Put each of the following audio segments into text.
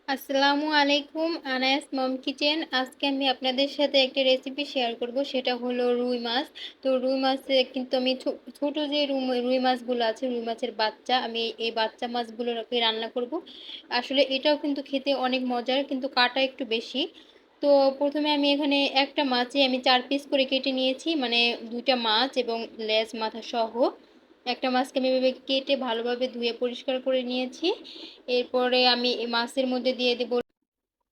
আসসালামু আলাইকুম, আনায়াস মম কিচেন। আজকে আমি আপনাদের সাথে একটা রেসিপি শেয়ার করব, সেটা হলো রুই মাছ। তো রুই মাছে কিন্তু আমি ছোট যে রুই মাছগুলো আছে, রুই মাছের বাচ্চা, আমি এই বাচ্চা মাছগুলোকে রান্না করব। আসলে এটাও কিন্তু খেতে অনেক মজার, কিন্তু কাটা একটু বেশি। তো প্রথমে আমি এখানে একটা মাছে আমি 4 পিস করে কেটে নিয়েছি, মানে দুইটা মাছ এবং লেজ মাথা সহ। একটা মাছকে আমি এভাবে কেটে ভালোভাবে ধুয়ে পরিষ্কার করে নিয়েছি। এরপরে আমি এই মাছের মধ্যে দিয়ে দেব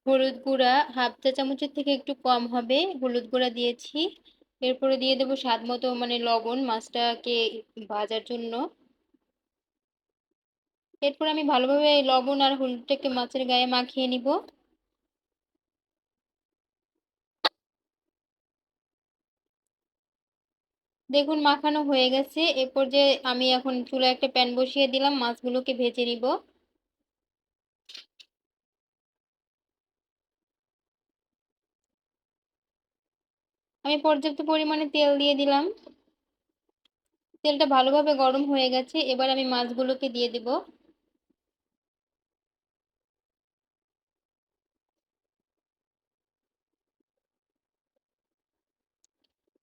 হলুদ গুঁড়া, হাফ চা চামচের থেকে একটু কম হবে হলুদ গুঁড়া দিয়েছি। এরপরে দিয়ে দেবো স্বাদ মতো মানে লবণ, মাছটাকে ভাজার জন্য। এরপর আমি ভালোভাবে লবণ আর হলুদটাকে মাছের গায়ে মাখিয়ে নিব। দেখুন মাখানো হয়ে গেছে। এরপর যে আমি এখন চুলায় একটা প্যান বসিয়ে দিলাম, মাছগুলোকে ভেজে নিব। আমি পর্যাপ্ত পরিমাণে তেল দিয়ে দিলাম। তেলটা ভালোভাবে গরম হয়ে গেছে, এবার আমি মাছগুলোকে দিয়ে দেব।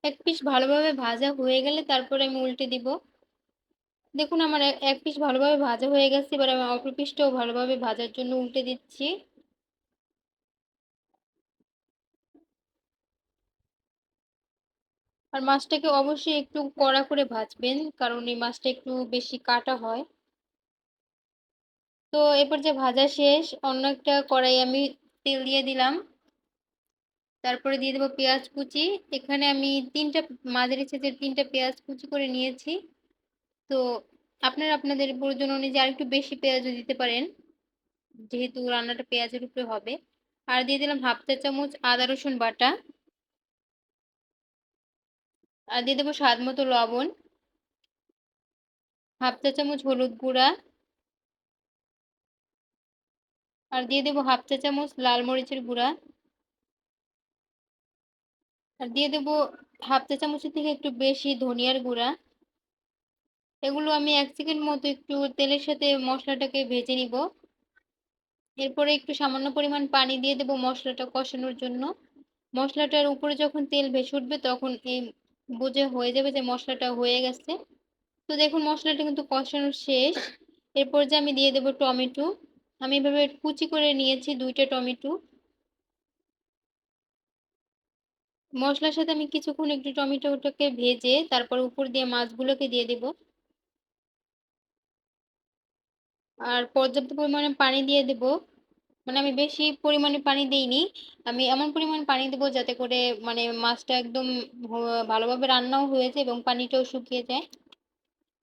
এক পিস ভালোভাবে ভাজা হয়ে গেলে তারপরে আমি উল্টে দিব। দেখুন আমার এক পিস ভালোভাবে ভাজা হয়ে গেছে, এবার আমি অপর পিসটাও ভালোভাবে ভাজার জন্য উল্টে দিচ্ছি। আর মাছটাকে অবশ্যই একটু কড়া করে ভাজবেন, কারণ এই মাছটা একটু বেশি কাটা হয়। তো এরপর যে ভাজা শেষ, অন্য একটা কড়াই আমি তেল দিয়ে দিলাম। তারপরে দিয়ে দেবো পেঁয়াজ কুচি। এখানে আমি মাঝারি সাইজের 3টা পেঁয়াজ কুচি করে নিয়েছি। তো আপনারা আপনাদের প্রয়োজন অনুযায়ী আর একটু বেশি পেঁয়াজও দিতে পারেন, যেহেতু রান্নাটা পেঁয়াজের উপরে হবে। আর দিয়ে দিলাম হাফ চা চামচ আদা রসুন বাটা। আর দিয়ে দেবো স্বাদ মতো লবণ, হাফ চা চামচ হলুদ গুঁড়া, আর দিয়ে দেবো হাফ চা চামচ লাল মরিচের গুঁড়া, আর দিয়ে দেবো হাফ চা চামচের থেকে একটু বেশি ধনিয়ার গুঁড়া। এগুলো আমি 1 সেকেন্ড মতো একটু তেলের সাথে মশলাটাকে ভেজে নিব। এরপরে একটু সামান্য পরিমাণ পানি দিয়ে দেবো মশলাটা কষানোর জন্য। মশলাটার উপরে যখন তেল ভেসে উঠবে তখন এই বুঝে হয়ে যাবে যে মশলাটা হয়ে গেছে। তো দেখুন মশলাটা কিন্তু কষানো শেষ। এরপর যে আমি দিয়ে দেবো টমেটো। আমি এভাবে কুচি করে নিয়েছি 2টা টমেটো। মশলার সাথে আমি কিছুক্ষণ একটু টমেটোটাকে ভেজে তারপর উপর দিয়ে মাছগুলোকে দিয়ে দেব। আর পর্যাপ্ত পরিমাণে পানি দিয়ে দেব। মানে আমি বেশি পরিমাণে পানি দেইনি, আমি এমন পরিমাণ পানি দেবো যাতে করে মানে মাছটা একদম ভালোভাবে রান্নাও হয়েছে এবং পানিটাও শুকিয়ে যায়।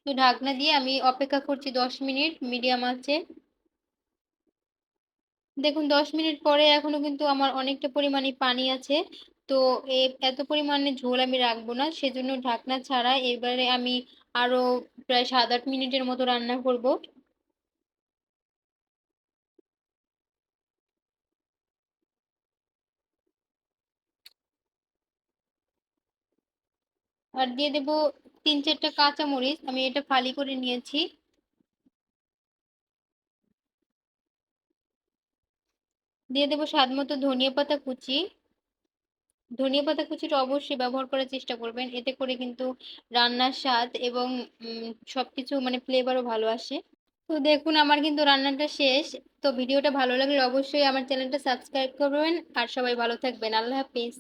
তো ঢাকনা দিয়ে আমি অপেক্ষা করছি 10 মিনিট মিডিয়াম আঁচে। দেখুন 10 মিনিট পরে এখনো কিন্তু আমার অনেকটা পরিমাণে পানি আছে। তো এত পরিমাণে ঝোল আমি রাখবো না, সেজন্য ঢাকনা ছাড়া এবারে আমি আরো প্রায় 7-8 মিনিটের মতো রান্না করব। আর দিয়ে দেব 3-4টা কাঁচামরিচ, আমি এটা ফালি করে নিয়েছি। দিয়ে দেব স্বাদ মতো ধনিয়া পাতা কুচি। ধনিয়া পাতা কুচিটা অবশ্যই ব্যবহার করার চেষ্টা করবেন, এতে করে কিন্তু রান্নার স্বাদ এবং সবকিছু মানে ফ্লেভারও ভালো আসে। তো দেখুন আমার কিন্তু রান্নাটা শেষ। তো ভিডিওটা ভালো লাগলে অবশ্যই আমার চ্যানেলটা সাবস্ক্রাইব করবেন। আর সবাই ভালো থাকবেন। আল্লাহ হাফেজ।